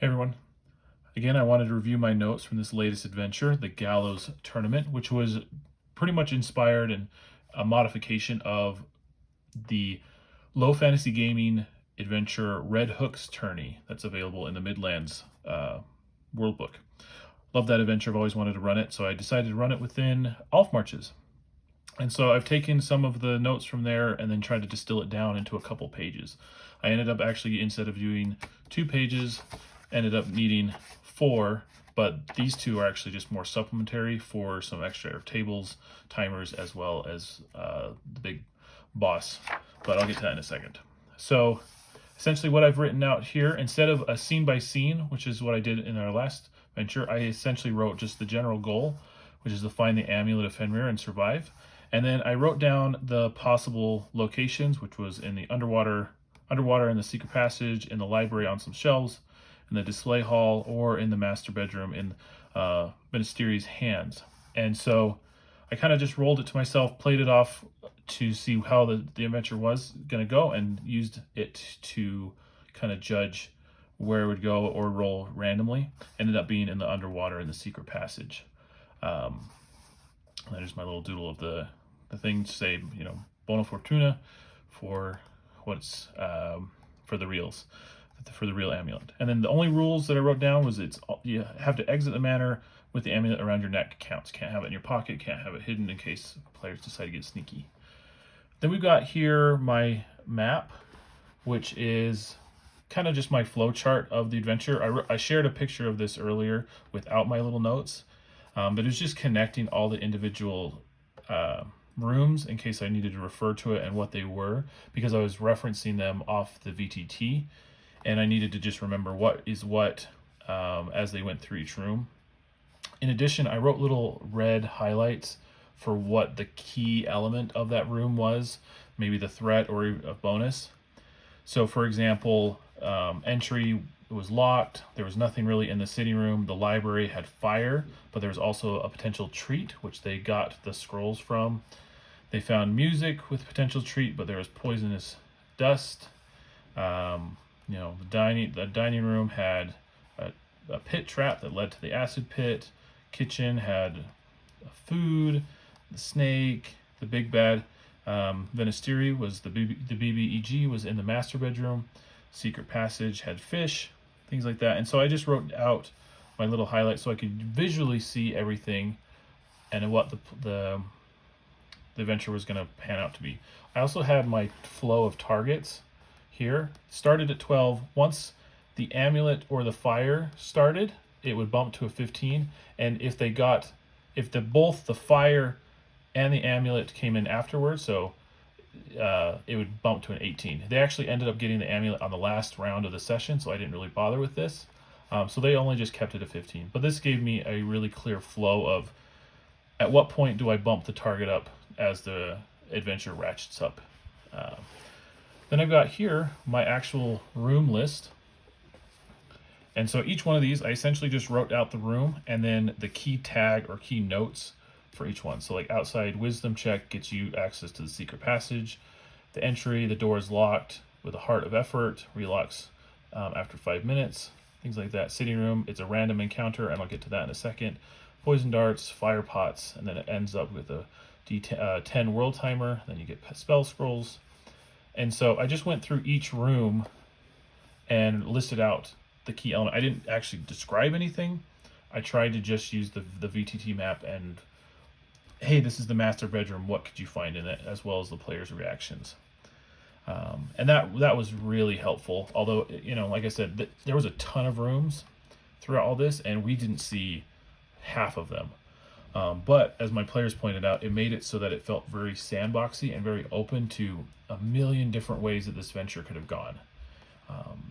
Hey everyone. Again, I wanted to review my notes from this latest adventure, the Gallows Tournament, which was pretty much inspired and a modification of the low fantasy gaming adventure Red Hook's Tourney that's available in the Midlands World Book. Love that adventure. I've always wanted to run it, so I decided to run it within Alf Marches. And so I've taken some of the notes from there and then tried to distill it down into a couple pages. I ended up actually, instead of doing 2 pages, ended up needing 4, but these 2 are actually just more supplementary for some extra tables, timers, as well as the big boss. But I'll get to that in a second. So essentially what I've written out here, instead of a scene by scene, which is what I did in our last venture, I essentially wrote just the general goal, which is to find the amulet of Fenrir and survive. And then I wrote down the possible locations, which was in the underwater in the secret passage, in the library on some shelves, in the display hall, or in the master bedroom in Venisteri's hands. And so I kind of just rolled it to myself, played it off to see how the adventure was going to go, and used it to kind of judge where it would go or roll randomly. Ended up being in the underwater in the secret passage. There's my little doodle of the thing to say, Bona Fortuna for what's for the reals, for the real amulet. And then the only rules that I wrote down was you have to exit the manor with the amulet around your neck counts. Can't have it in your pocket, can't have it hidden in case players decide to get sneaky. Then we've got here my map, which is kind of just my flow chart of the adventure. I shared a picture of this earlier without my little notes, but it was just connecting all the individual rooms in case I needed to refer to it and what they were, because I was referencing them off the VTT, and I needed to just remember what is what as they went through each room. In addition, I wrote little red highlights for what the key element of that room was, maybe the threat or a bonus. So for example, entry was locked. There was nothing really in the sitting room. The library had fire, but there was also a potential treat, which they got the scrolls from. They found music with potential treat, but there was poisonous dust. The dining room had a pit trap that led to the acid pit. Kitchen had food, the snake, the big bad. Venisteri was the BBEG was in the master bedroom. Secret passage had fish, things like that. And so I just wrote out my little highlights so I could visually see everything and what the adventure was going to pan out to be. I also had my flow of targets here. Started at 12. Once the amulet or the fire started, it would bump to a 15. And if both the fire and the amulet came in afterwards, so it would bump to an 18. They actually ended up getting the amulet on the last round of the session, so I didn't really bother with this. So they only just kept it at 15. But this gave me a really clear flow of at what point do I bump the target up as the adventure ratchets up. Then I've got here my actual room list. And so each one of these, I essentially just wrote out the room and then the key tag or key notes for each one. So like outside wisdom check gets you access to the secret passage. The entry, the door is locked with a heart of effort, relocks after 5 minutes, things like that. Sitting room, it's a random encounter, and I'll get to that in a second. Poison darts, fire pots, and then it ends up with a D10 world timer. Then you get spell scrolls. And so I just went through each room and listed out the key element. I didn't actually describe anything. I tried to just use the VTT map and, hey, this is the master bedroom. What could you find in it, as well as the players' reactions. And that was really helpful. Although, like I said, there was a ton of rooms throughout all this, and we didn't see half of them. But as my players pointed out, it made it so that it felt very sandboxy and very open to a million different ways that this venture could have gone.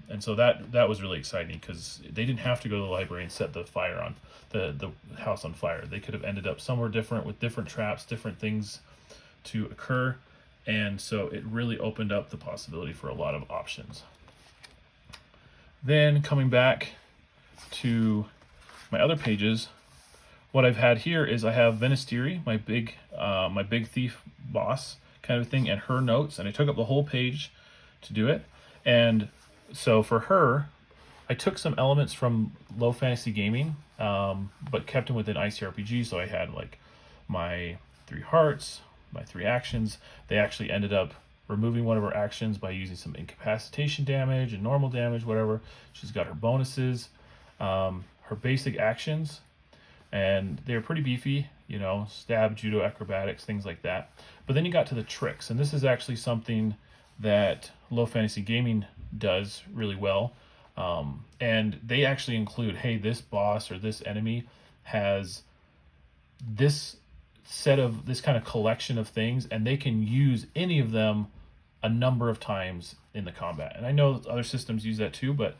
And so that was really exciting, because they didn't have to go to the library and set the fire on the house on fire. They could have ended up somewhere different with different traps, different things to occur. And so it really opened up the possibility for a lot of options. Then coming back to my other pages, what I've had here is I have Venisteri, my big thief boss kind of thing, and her notes, and I took up the whole page to do it. And so for her, I took some elements from low fantasy gaming, but kept them within ICRPG. So I had like my 3 hearts, my 3 actions. They actually ended up removing one of her actions by using some incapacitation damage and normal damage, whatever. She's got her bonuses, her basic actions, and they're pretty beefy, you know, stab, judo, acrobatics, things like that. But then you got to the tricks, and this is actually something that low fantasy gaming does really well. And they actually include, hey, this boss or this enemy has this this kind of collection of things, and they can use any of them a number of times in the combat. And I know other systems use that too, but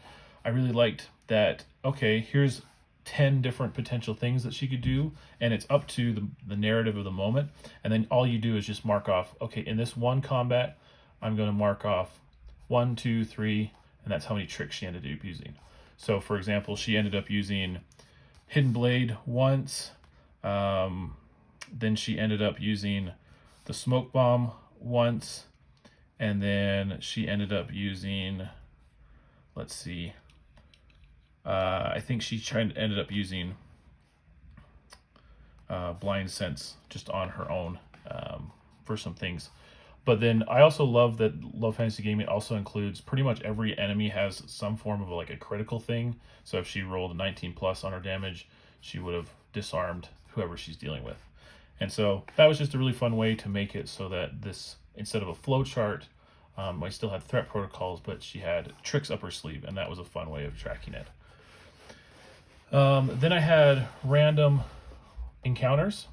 I really liked that, okay, here's 10 different potential things that she could do, and it's up to the narrative of the moment. And then all you do is just mark off, okay, in this one combat, I'm going to mark off 1, 2, 3, and that's how many tricks she ended up using. So, for example, she ended up using Hidden Blade once, then she ended up using the Smoke Bomb once, and then she ended up using, let's see, I think she ended up using Blind Sense just on her own for some things. But then I also love that low fantasy gaming also includes pretty much every enemy has some form of like a critical thing. So if she rolled a 19 plus on her damage, she would have disarmed whoever she's dealing with. And so that was just a really fun way to make it so that this, instead of a flow chart, I still had threat protocols, but she had tricks up her sleeve, and that was a fun way of tracking it. Then I had random encounters,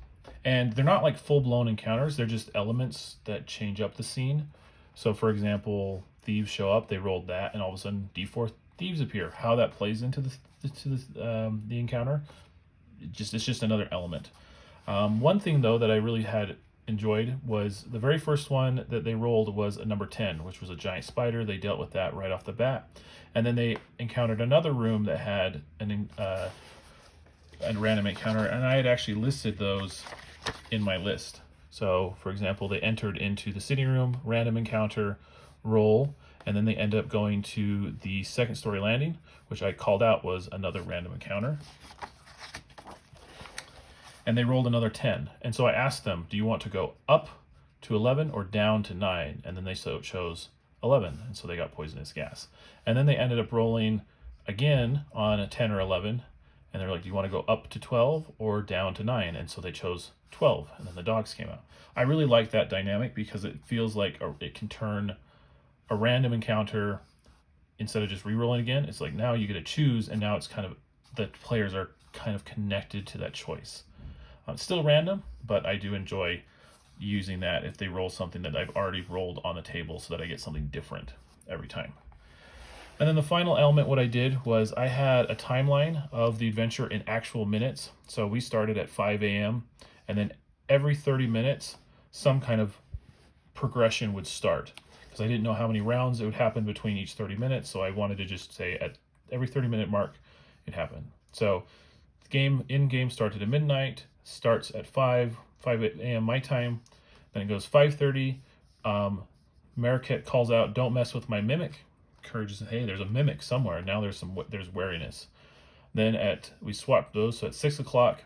and they're not like full-blown encounters, they're just elements that change up the scene. So for example, thieves show up, they rolled that, and all of a sudden D4 thieves appear. How that plays into the encounter, it's just another element. One thing though that I really had enjoyed was the very first one that they rolled was a number 10, which was a giant spider. They dealt with that right off the bat. And then they encountered another room that had a random encounter, and I had actually listed those in my list. So for example, they entered into the sitting room, random encounter, roll, and then they end up going to the second story landing, which I called out was another random encounter. And they rolled another 10. And so I asked them, do you want to go up to 11 or down to 9? And then they chose 11, and so they got poisonous gas. And then they ended up rolling again on a 10 or 11, and they're like, do you want to go up to 12 or down to 9? And so they chose 12, and then the dogs came out. I really like that dynamic because it feels like it can turn a random encounter, instead of just re-rolling again, it's like now you get to choose, and now it's kind of, the players are kind of connected to that choice. It's still random, but I do enjoy using that if they roll something that I've already rolled on the table so that I get something different every time. And then the final element, what I did was I had a timeline of the adventure in actual minutes. So we started at 5 a.m. and then every 30 minutes, some kind of progression would start. Because I didn't know how many rounds it would happen between each 30 minutes, so I wanted to just say at every 30-minute mark, it happened. So the game, in-game started at midnight, starts at 5 a.m. my time, then it goes 5:30. Mariket calls out, don't mess with my mimic. Encourages, hey, there's a mimic somewhere. Now there's wariness. Then we swapped those, so at 6 o'clock,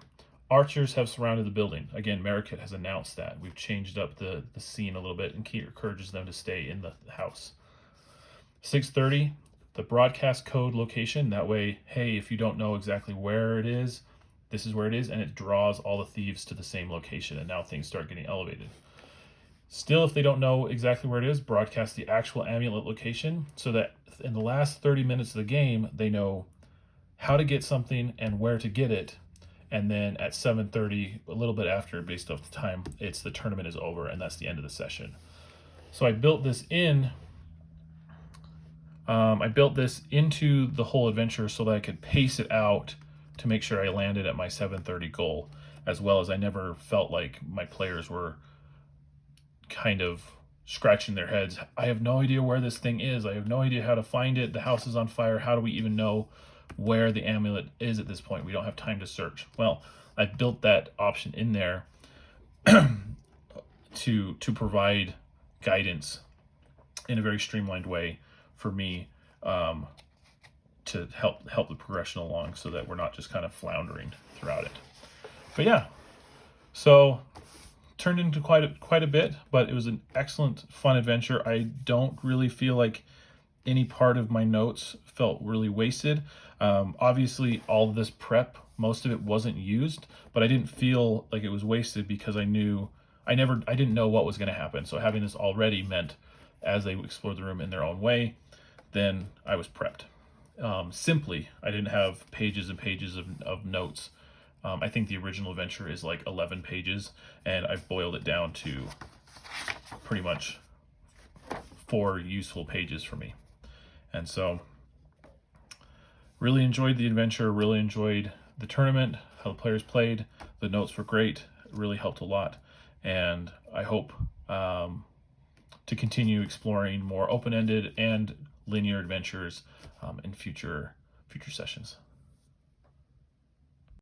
archers have surrounded the building. Again, Mariket has announced that. We've changed up the scene a little bit and encourages them to stay in the house. 6:30, the broadcast code location. That way, hey, if you don't know exactly where it is, this is where it is, and it draws all the thieves to the same location, and now things start getting elevated. Still, if they don't know exactly where it is, broadcast the actual amulet location so that in the last 30 minutes of the game, they know how to get something and where to get it. And then at 7:30, a little bit after, based off the time, the tournament is over, and that's the end of the session. So I built this into the whole adventure so that I could pace it out to make sure I landed at my 7:30 goal, as well as I never felt like my players were kind of scratching their heads. I have no idea where this thing is. I have no idea how to find it. The house is on fire. How do we even know where the amulet is at this point? We don't have time to search. Well, I built that option in there to provide guidance in a very streamlined way for me to help the progression along, so that we're not just kind of floundering throughout it. But yeah, so turned into quite a bit, but it was an excellent, fun adventure. I don't really feel like any part of my notes felt really wasted. Obviously, all of this prep, most of it wasn't used, but I didn't feel like it was wasted because I didn't know what was going to happen. So having this already meant, as they explored the room in their own way, then I was prepped. Simply, I didn't have pages and pages of notes. I think the original adventure is like 11 pages, and I've boiled it down to pretty much 4 useful pages for me. And so really enjoyed the adventure, really enjoyed the tournament, how the players played. The notes were great, it really helped a lot. And I hope to continue exploring more open-ended and linear adventures in future sessions.